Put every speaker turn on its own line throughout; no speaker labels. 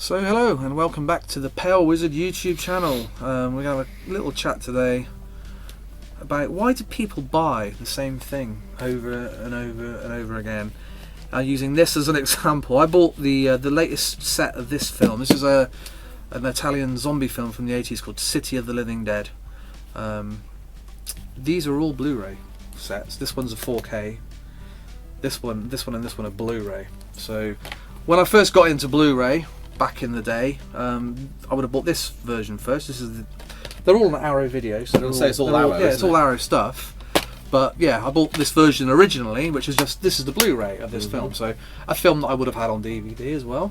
So hello and welcome back to the Pale Wizard YouTube channel. We're going to have a little chat today about why do people buy the same thing over and over and over again. Using this as an example, I bought the latest set of this film. This is an Italian zombie film from the 80s called City of the Living Dead. These are all Blu-ray sets. This one's a 4K. This one and this one are Blu-ray. So when I first got into Blu-ray back in the day, I would have bought this version first. They're all an Arrow video, so
it's all Arrow.
Yeah, it's all Arrow stuff. But yeah, I bought this version originally, which is this is the Blu-ray of this film. So a film that I would have had on DVD as well.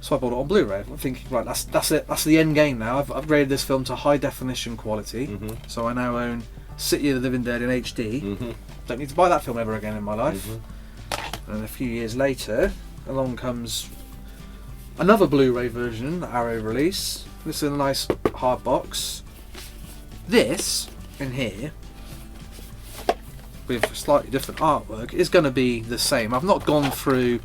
So I bought it on Blu-ray. I'm thinking, right, that's it. That's the end game now. I've upgraded this film to high definition quality. So I now own City of the Living Dead in HD. Don't need to buy that film ever again in my life. And a few years later, along comes another Blu-ray version that Arrow release. This is a nice hard box. This in here, with slightly different artwork, is going to be the same. I've not gone through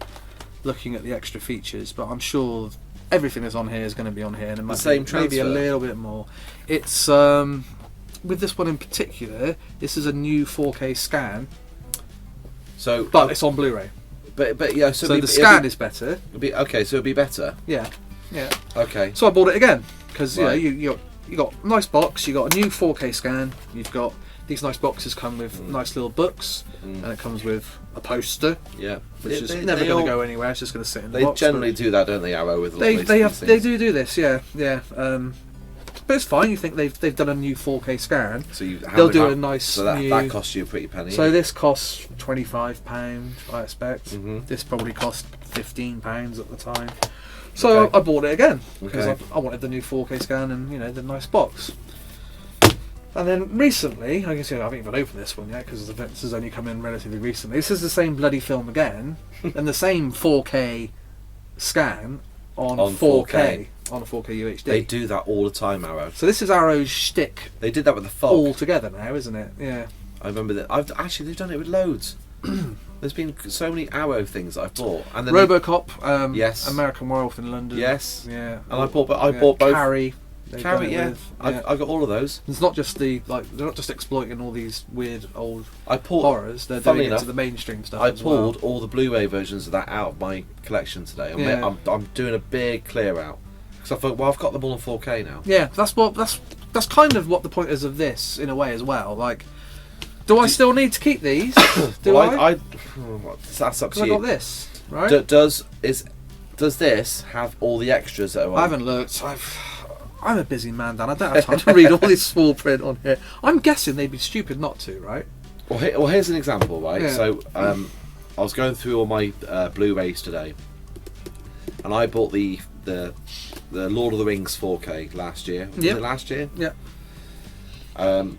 looking at the extra features, but I'm sure everything that's on here is going to be on here, and it might be maybe a little bit more. It's with this one in particular, this is a new 4K scan.
So,
but it's on Blu-ray.
But yeah,
so the scan is better.
Okay, so it'll be better.
Yeah.
Okay.
So I bought it again because you got a nice box. You got a new 4K scan. You've got these nice boxes come with nice little books, and it comes with a poster.
Yeah,
which is never going to go anywhere. It's just going to sit in the box.
They generally do that, don't they? Arrow with
they do this. Yeah. But it's fine. You think they've done a new 4K scan, so they'll do a nice.
So that costs you a pretty penny.
So this costs £25, I expect. This probably cost £15 at the time. So I bought it again because I wanted the new 4K scan and the nice box. And then recently, I guess I haven't even opened this one yet because this has only come in relatively recently. This is the same bloody film again, and the same 4K scan on 4K. On a 4K UHD.
They do that all the time, Arrow.
So this is Arrow's shtick.
They did that with the fog.
All together now, isn't it? Yeah.
I remember that. They've done it with loads. There's been so many Arrow things that I've bought. And then
RoboCop.
Yes.
American Werewolf in London.
Yes.
Yeah.
And I bought both.
Carrie.
Yeah. I got all of those.
It's not just they're not just exploiting all these weird old horrors. They're
doing
it to the mainstream stuff.
I pulled all the Blu-ray versions of that out of my collection today. I'm doing a big clear out. So I thought, well, I've got them all on 4K now.
Yeah, that's kind of what the point is of this in a way as well. Like, do I still need to keep these?
That's up to you.
I got this, right?
Does this have all the extras that are on?
I haven't looked. I'm a busy man, Dan. I don't have time to read all this small print on here. I'm guessing they'd be stupid not to, right?
Well, here's an example, right?
Yeah.
So I was going through all my Blu-rays today, and I bought the Lord of the Rings 4K last year. Was it last year?
Yeah.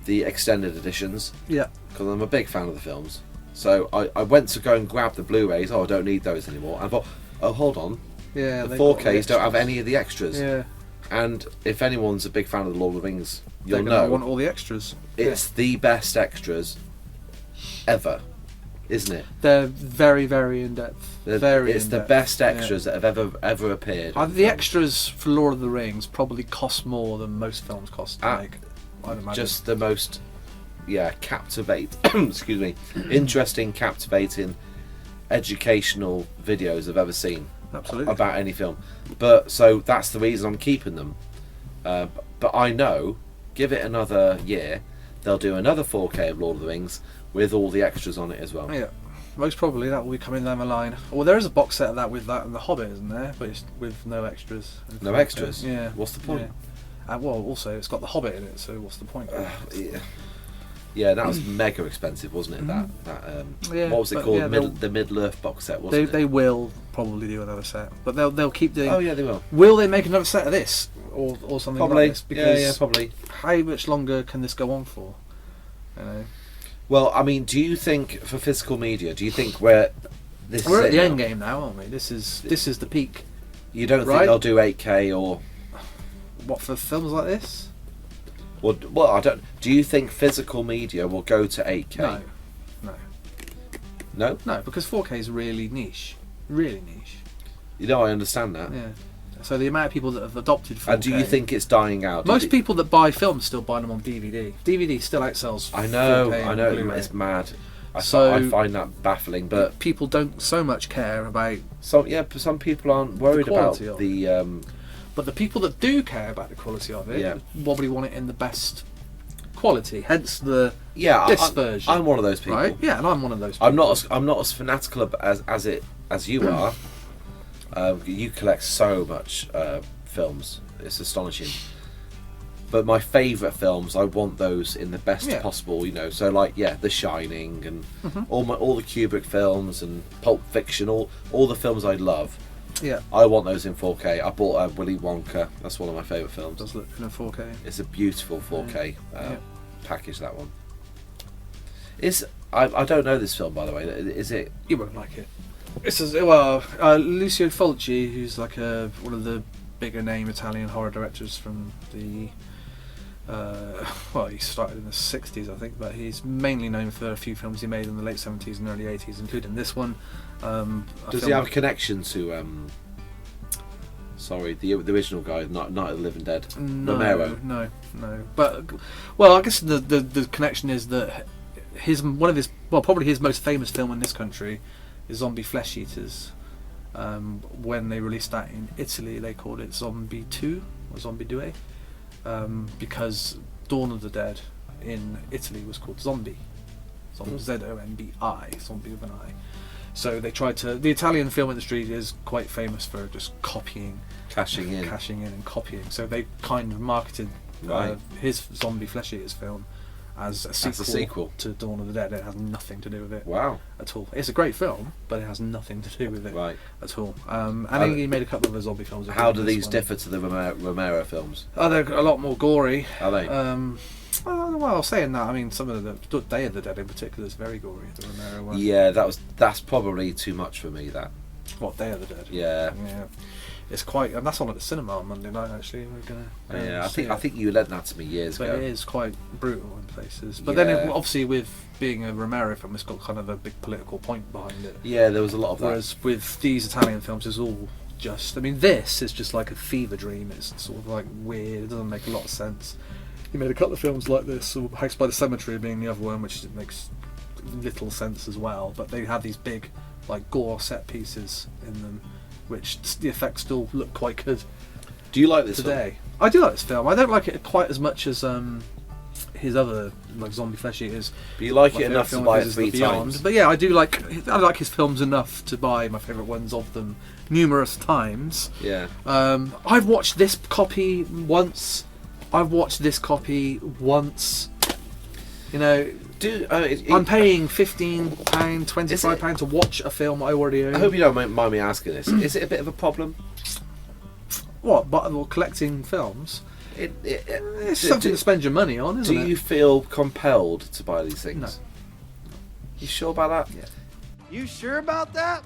The extended editions.
Yeah.
Because I'm a big fan of the films. So I went to go and grab the Blu-rays. Oh, I don't need those anymore. And I thought, oh, hold on.
Yeah.
The 4Ks don't have any of the extras.
Yeah.
And if anyone's a big fan of the Lord of the Rings, you'll
know.
know.
Want all the extras.
It's the best extras ever, isn't it?
They're very, very in depth.
It's the best extras that have ever appeared.
The extras for Lord of the Rings probably cost more than most films cost to make. I'd imagine.
Just the most, interesting, captivating, educational videos I've ever seen.
Absolutely.
About any film. But so that's the reason I'm keeping them. But I know, give it another year, they'll do another 4K of Lord of the Rings with all the extras on it as well.
Yeah. Most probably that will be coming down the line. Well, there is a box set of that with that and The Hobbit, isn't there? But it's with no extras.
No extras?
Yeah.
What's the point?
Yeah. Well, also it's got The Hobbit in it, so what's the point?
Yeah, that was mega expensive, wasn't it? What was it called? The Middle-earth box set, wasn't it?
They will probably do another set, but they'll keep doing.
Oh yeah, they will.
Will they make another set of this or something
probably.
Like this? Because
probably.
How much longer can this go on for? You know.
Well, I mean, do you think for physical media? Do you think we're
at the end game now, aren't we? This is the peak.
You don't think they'll do 8K or
what for films like this?
Well, I don't. Do you think physical media will go to 8K?
No.
No?
No, because 4K is really niche. Really niche.
You know, I understand that.
Yeah. So the amount of people that have adopted 4K.
And do you think it's dying out?
Most people that buy films still buy them on DVD. DVD still outsells 4K
I know,
and Blu-ray.
it's mad. I
So-
find that baffling, but
People don't so much care about,
some people aren't worried about
quality of
the.
but the people that do care about the quality of it
Yeah.
probably want it in the best quality. Hence the
Yeah,
this version.
I'm one of those people.
right. Yeah, and I'm one of those. People.
I'm not as fanatical as you are. You collect so much films; it's astonishing. But my favourite films, I want those in the best
Yeah.
possible. You know, so like The Shining and
Mhm.
all the Kubrick films and Pulp Fiction, all the films I love.
Yeah,
I want those in 4K. I bought Willy Wonka. That's one of my favourite
it
films.
does look in a 4K.
It's a beautiful 4K
Yeah.
package. That one. I don't know this film, by the way. Is it?
You won't like it. This is Lucio Fulci, who's like one of the bigger name Italian horror directors from the. He started in the 60s, I think, but he's mainly known for a few films he made in the late 70s and early 80s, including this one.
Does he have a connection to? Sorry, the original guy, Night of the Living Dead.
No,
Romero.
no. But I guess the connection is that probably his most famous film in this country is Zombie Flesh Eaters. When they released that in Italy, they called it Zombie 2 or Zombie 2, because Dawn of the Dead in Italy was called Zombie. Zombi, Zombie with an I. So they tried to. The Italian film industry is quite famous for just
Cashing in.
and copying. So they kind of marketed
Right.
his Zombie Flesh Eaters film as a sequel to Dawn of the Dead. It has nothing to do with it
Wow.
at all. It's a great film, but it has nothing to do with it
Right.
at all. And I think he made a couple of other zombie films.
How do
This
these
one.
differ to the Romero films?
Oh, they're a lot more gory.
Are they?
Well, saying that, I mean, some of the Day of the Dead in particular is very gory. The Romero one.
Yeah, that's probably too much for me. That.
What, Day of the Dead?
Yeah.
Yeah. It's quite, and that's on at the cinema on Monday night. Actually, we're gonna.
Yeah,
see
I
it.
think you lent that to me years
But
ago.
it is quite brutal in places. But
Yeah.
then, obviously, with being a Romero film, it's got kind of a big political point behind it.
Yeah, there was a lot of that.
Whereas with these Italian films, it's all just. I mean, this is just like a fever dream. It's sort of like weird. It doesn't make a lot of sense. He made a couple of films like this, or House by the Cemetery being the other one, which makes little sense as well. But they have these big, like, gore set pieces in them, which the effects still look quite good
Do you like this
today. I do like this film. I don't like it quite as much as his other like Zombie Flesh Eaters.
film? But you like
My
it
favourite
enough to
film
buy
of
it
his is
3
The Beyond.
times?
But yeah, I like his films enough to buy my favourite ones of them numerous times.
Yeah.
I've watched this copy once. I've watched this copy once. You know, I'm paying £15, £25 to watch a film I already own.
I hope you don't mind me asking this. Is it a bit of a problem?
What? But collecting films? It's something to spend your money on, isn't
Do
it?
you feel compelled to buy these things?
No.
You sure about that?
Yeah.
You sure about that?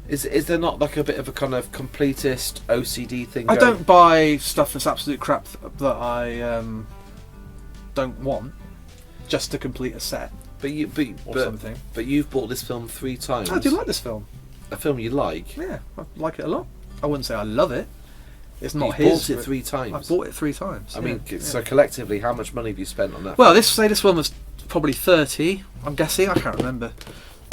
Is there not like a bit of a kind of completist OCD thing?
I
going?
don't buy stuff that's absolute crap that I don't want just to complete a set or something.
But you've bought this film 3 times.
I do like this film.
A film you like.
Yeah, I like it a lot. I wouldn't say I love it. It's not
You've
his.
bought it 3 times.
I've bought it 3 times.
I mean,
yeah.
so collectively, how much money have you spent on that?
Well, this one was probably 30. I'm guessing. I can't remember.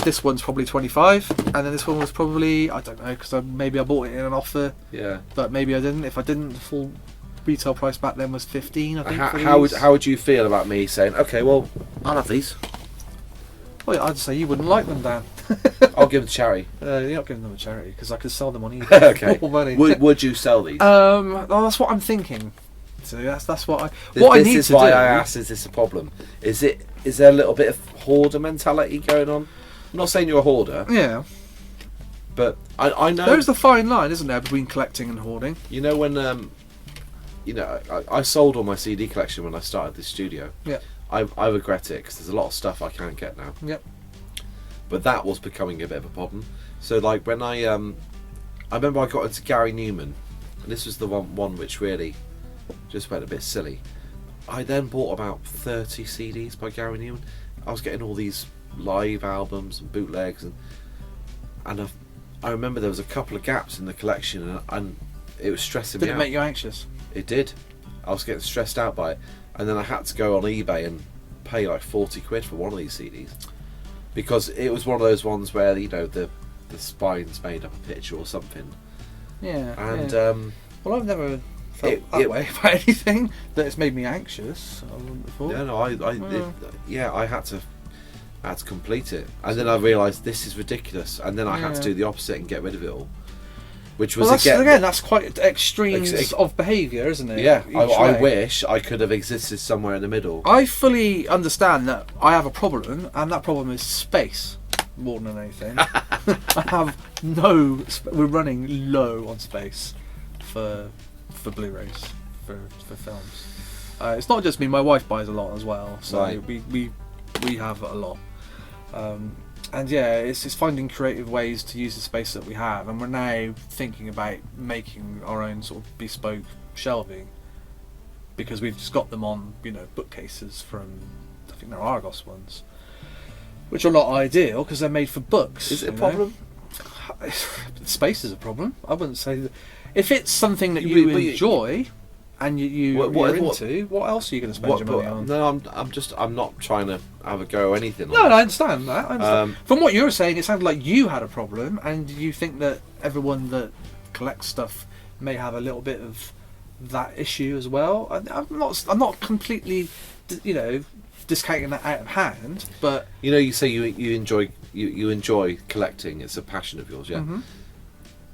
This one's probably 25, and then this one was probably, I don't know, because maybe I bought it in an offer,
Yeah.
but maybe I didn't. If I didn't, the full retail price back then was 15. I think. for
How
these.
would you feel about me saying, okay, well, I'll have these.
Well, I'd say you wouldn't like them, Dan.
I'll give them to charity.
You're not giving them a charity because I could sell them on eBay
Okay.
for more money.
Would you sell these?
Well, that's what I'm thinking. So that's what I.
This
I need
is
to
why
do.
I asked: is this a problem? Is there a little bit of hoarder mentality going on? I'm not saying you're a hoarder,
Yeah,
but I know.
there's the fine line, isn't there, between collecting and hoarding?
You know when I sold all my CD collection when I started this studio.
Yeah.
I regret it because there's a lot of stuff I can't get now.
Yep.
But that was becoming a bit of a problem. So like when I remember I got into Gary Newman, and this was the one which really just went a bit silly. I then bought about 30 CDs by Gary Newman. I was getting all these live albums and bootlegs, and I remember there was a couple of gaps in the collection, and it was stressing
Did
me
it
out.
make you anxious?
It did. I was getting stressed out by it, and then I had to go on eBay and pay like 40 quid for one of these CDs because it was one of those ones where the spine's made up a picture or something.
Yeah.
And
yeah. Well, I've never felt that way about anything that it's made me anxious. I wouldn't have thought.
No, I had to complete it, and then I realised this is ridiculous, and then I had to do the opposite and get rid of it all, which was
that's quite extremes of behaviour, isn't it?
Yeah, I wish I could have existed somewhere in the middle.
I fully understand that I have a problem, and that problem is space more than anything. I have we're running low on space for Blu-rays, for films. It's not just me, my wife buys a lot as well, so
right.
we have a lot. And yeah, it's finding creative ways to use the space that we have, and we're now thinking about making our own sort of bespoke shelving, because we've just got them on, bookcases from, I think they're Argos ones, which are not ideal because they're made for books.
Is it a problem?
Space is a problem. I wouldn't say that. If it's something that you enjoy and you're into, what else are you going to spend your money on?
No, I'm not trying to have a go or anything.
No, I understand that. From what you were saying, it sounded like you had a problem, and you think that everyone that collects stuff may have a little bit of that issue as well. I'm not completely, discounting that out of hand, but
you say you enjoy collecting. It's a passion of yours, yeah.
Mm-hmm.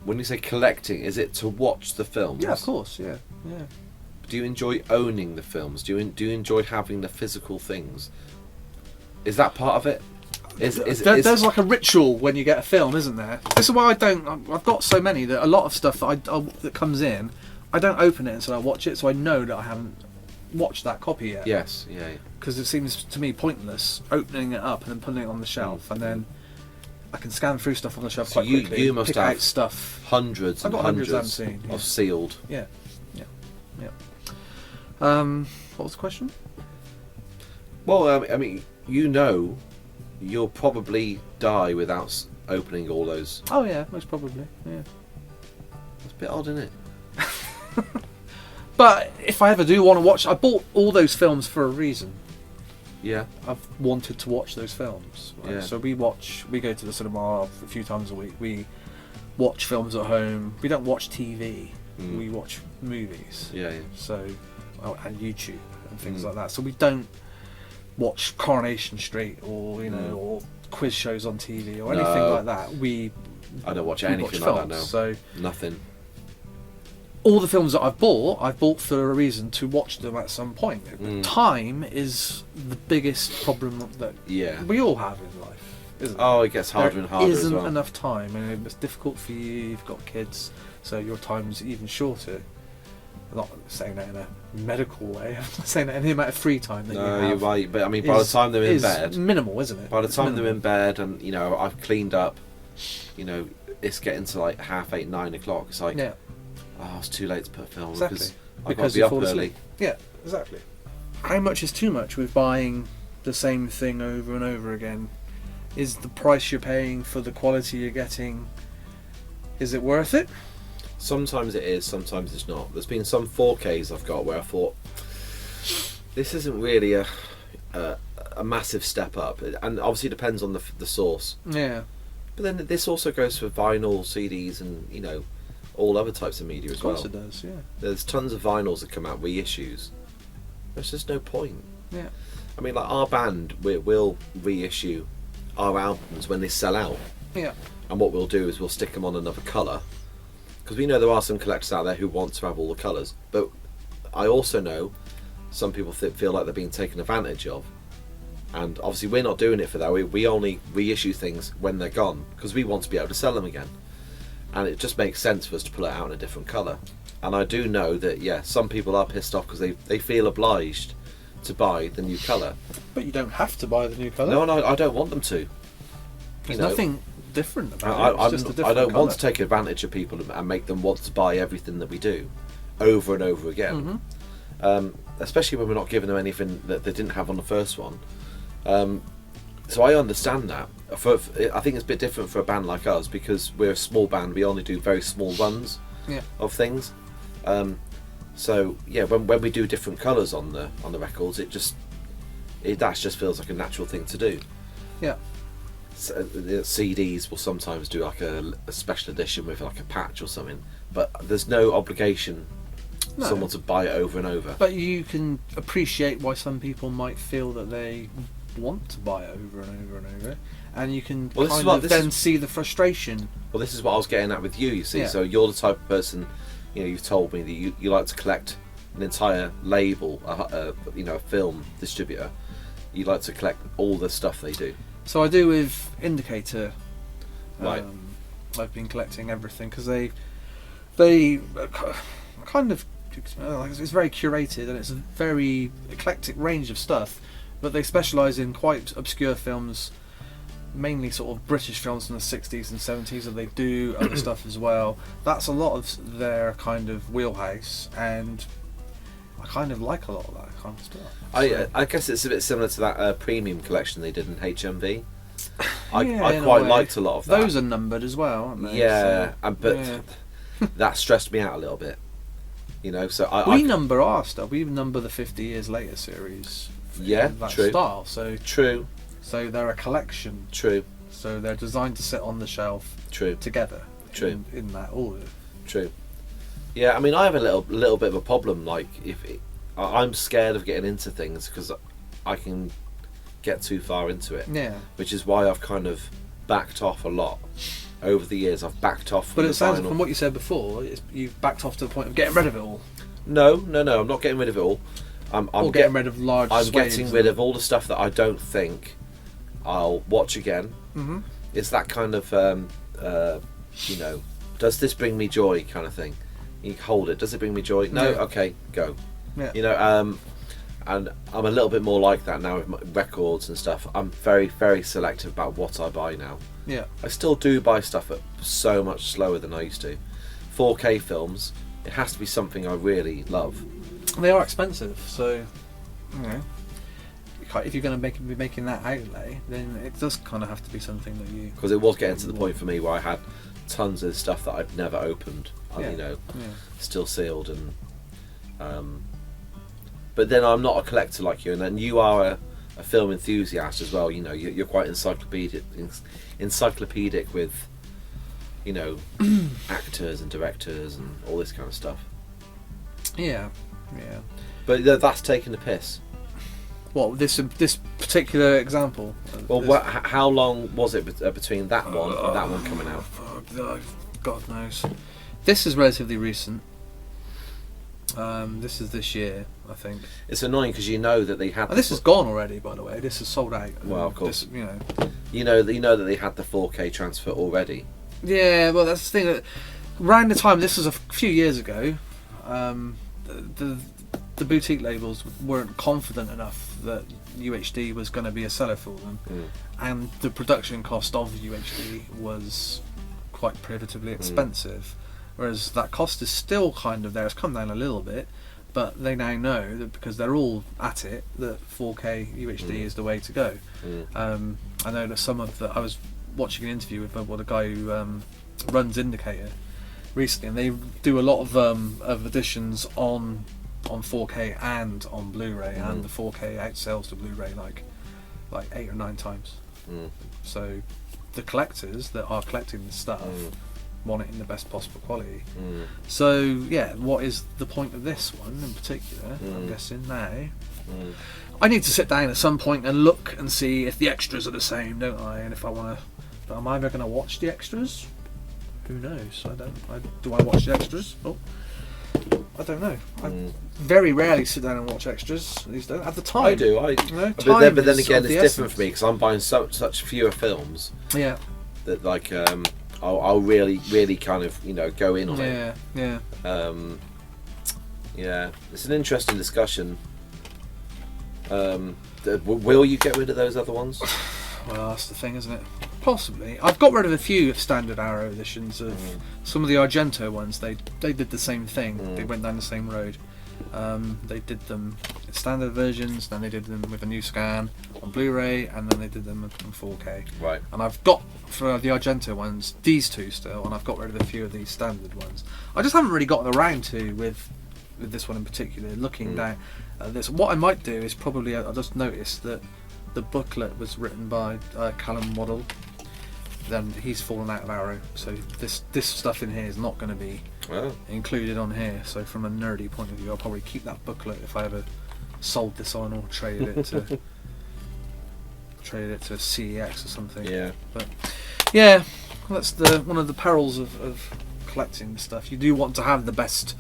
When you say collecting, is it to watch the films?
Yeah, of course, yeah.
Do you enjoy owning the films? Do you enjoy having the physical things? Is that part of it?
There's like a ritual when you get a film, isn't there? This is why I've got so many that a lot of stuff that comes in, I don't open it until I watch it, so I know that I haven't watched that copy yet.
Yes, yeah.
Because it seems to me pointless opening it up and then putting it on the shelf, and then I can scan through stuff on the shelf quite quickly.
You must
pick
have
out stuff.
Hundreds and hundreds
I haven't seen,
of sealed.
Yeah. What was the question?
Well, I mean, you'll probably die without opening all those.
Oh yeah, most probably. Yeah.
That's a bit odd, isn't it?
But if I ever do want to watch, I bought all those films for a reason.
Yeah.
I've wanted to watch those films. Right?
Yeah.
So we go to the cinema a few times a week. We watch films at home. We don't watch TV. We watch movies.
Yeah.
So, and YouTube and things like that. So we don't watch Coronation Street or or quiz shows on TV or anything like that.
I don't watch anything like that now.
So
nothing.
All the films that I've bought for a reason to watch them at some point. Time is the biggest problem that we all have in life, isn't it?
Oh, it gets harder and harder as well.
There isn't enough time, and it's difficult for you. You've got kids, so your time's even shorter. I'm not saying that in a medical way. I'm not saying that any amount of free time that you have. No,
you're right. But I mean, by the time they're in bed,
minimal, isn't it?
By the time they're in bed, and I've cleaned up, it's getting to like 8:30, 9 o'clock. It's like, oh, it's too late to put a film because I've got to be up early.
Yeah, exactly. How much is too much with buying the same thing over and over again? Is the price you're paying for the quality you're getting, is it worth it?
Sometimes it is, sometimes it's not. There's been some 4Ks I've got where I thought, this isn't really a massive step up, and obviously it depends on the source.
Yeah.
But then this also goes for vinyl, CDs, and all other types of media as well.
Of course it does, yeah.
There's tons of vinyls that come out reissues. There's just no point.
Yeah.
I mean, like our band, we'll reissue our albums when they sell out.
Yeah.
And what we'll do is we'll stick them on another colour. Because we know there are some collectors out there who want to have all the colours. But I also know some people feel like they're being taken advantage of. And obviously we're not doing it for that. We only reissue things when they're gone. Because we want to be able to sell them again. And it just makes sense for us to pull it out in a different colour. And I do know that, some people are pissed off because they feel obliged to buy the new colour.
But you don't have to buy the new colour.
No, I don't want them to.
There's nothing different about it. It's just a different
I don't
colour.
want to take advantage of people and make them want to buy everything that we do over and over again. Especially when we're not giving them anything that they didn't have on the first one. So I understand that. I think it's a bit different for a band like us because we're a small band. We only do very small runs of things. So yeah, when we do different colours on the records, that just feels like a natural thing to do.
Yeah.
So, the CDs will sometimes do like a special edition with like a patch or something, but there's no obligation for someone to buy it over and over.
But you can appreciate why some people might feel that they want to buy it over and over and over, and you can then see the frustration.
Well, this is what I was getting at with you. You see,
Yeah.
so you're the type of person. You've told me that you like to collect an entire label, a film distributor. You like to collect all the stuff they do. So
I do with Indicator.
Right.
I've been collecting everything because they kind of it's very curated and it's a very eclectic range of stuff, but they specialise in quite obscure films, mainly sort of British films from the 60s and 70s, and they do other stuff as well. That's a lot of their kind of wheelhouse, and I kind of like a lot of that kind of stuff.
I guess it's a bit similar to that premium collection they did in HMV. I
in a
quite
way.
liked a lot of that.
Those are numbered as well, aren't they?
Yeah, but
yeah.
that stressed me out a little bit. So
we number our stuff. We number the 50 Years Later series.
Yeah,
in that
true.
style. So
true.
So they're a collection.
True.
So they're designed to sit on the shelf.
True.
Together.
True.
In that order.
True. Yeah, I mean, I have a little bit of a problem. Like, I'm scared of getting into things because I can get too far into it.
Yeah.
Which is why I've kind of backed off a lot over the years. I've backed off.
But it sounds from what you said before, you've backed off to the point of getting rid of it all.
No. I'm not getting rid of it all. I'm
getting rid of large.
I'm getting rid of all the stuff that I don't think I'll watch again.
Mm-hmm.
It's that kind of does this bring me joy kind of thing. You hold it. Does it bring me joy? No.
Yeah.
Okay, go.
Yeah.
And I'm a little bit more like that now with my records and stuff. I'm very, very selective about what I buy now.
Yeah.
I still do buy stuff at so much slower than I used to. 4K films, it has to be something I really love.
They are expensive, so if you're going to be making that outlay, then it does kind of have to be something that you.
Because it was getting to the point for me where I had tons of stuff that I'd never opened, still sealed and. But then I'm not a collector like you, and then you are a film enthusiast as well. You're quite encyclopedic with, actors and directors and all this kind of stuff.
Yeah.
But that's taking the piss.
What, this particular example?
Well, how long was it between that one and that one coming out?
God knows. This is relatively recent. This is this year, I think.
It's annoying because you know that they had.
And this is gone already, by the way. This is sold out.
Well, of course.
You
know that they had the 4K transfer already.
Yeah, well, that's the thing. That around the time, this was a few years ago, the boutique labels weren't confident enough that UHD was going to be a seller for them, and the production cost of UHD was quite prohibitively expensive. Whereas that cost is still kind of there. It's come down a little bit, but they now know that because they're all at it, that 4K UHD is the way to go. I know that I was watching an interview with a guy who runs Indicator recently, and they do a lot of editions on 4K and on Blu-ray, and the 4K outsells the Blu-ray like 8 or 9 times. So the collectors that are collecting the stuff want it in the best possible quality. So yeah, what is the point of this one in particular? I'm guessing now. I need to sit down at some point and look and see if the extras are the same, don't I? And if I want to, but am I ever going to watch the extras? Who knows? Do I watch the extras? Oh, I don't know. I very rarely sit down and watch extras these days. At the time,
I do.
But
then again, it's different for me because I'm buying such fewer films.
Yeah.
That I'll really, really kind of go in on it.
Yeah.
Yeah. It's an interesting discussion. Will you get rid of those other ones?
Well, that's the thing, isn't it? Possibly. I've got rid of a few standard Arrow editions of some of the Argento ones. They did the same thing. They went down the same road. They did them standard versions, then they did them with a new scan on Blu-ray, and then they did them in 4K.
Right.
And I've got, for the Argento ones, these two still, and I've got rid of a few of these standard ones. I just haven't really gotten around to with this one in particular, looking down at this. What I might do is probably, I just noticed that the booklet was written by Callum Waddell. Then he's fallen out of Arrow, so this stuff in here is not going to be included on here. So from a nerdy point of view, I'll probably keep that booklet if I ever sold this on or traded it to CEX or something.
Yeah.
But yeah, that's one of the perils of collecting stuff. You do want to have the best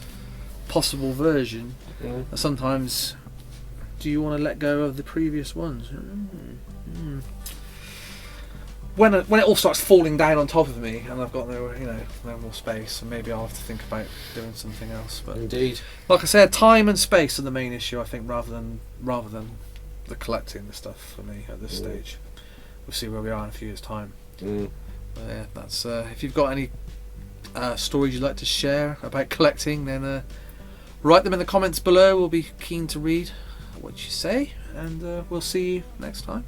possible version. And sometimes, do you want to let go of the previous ones? When it all starts falling down on top of me, and I've got no more space, and maybe I'll have to think about doing something else. But
Indeed.
like I said, time and space are the main issue, I think, rather than the collecting the stuff for me at this stage. We'll see where we are in a few years' time. But yeah, that's if you've got any stories you'd like to share about collecting, then write them in the comments below. We'll be keen to read what you say, and we'll see you next time.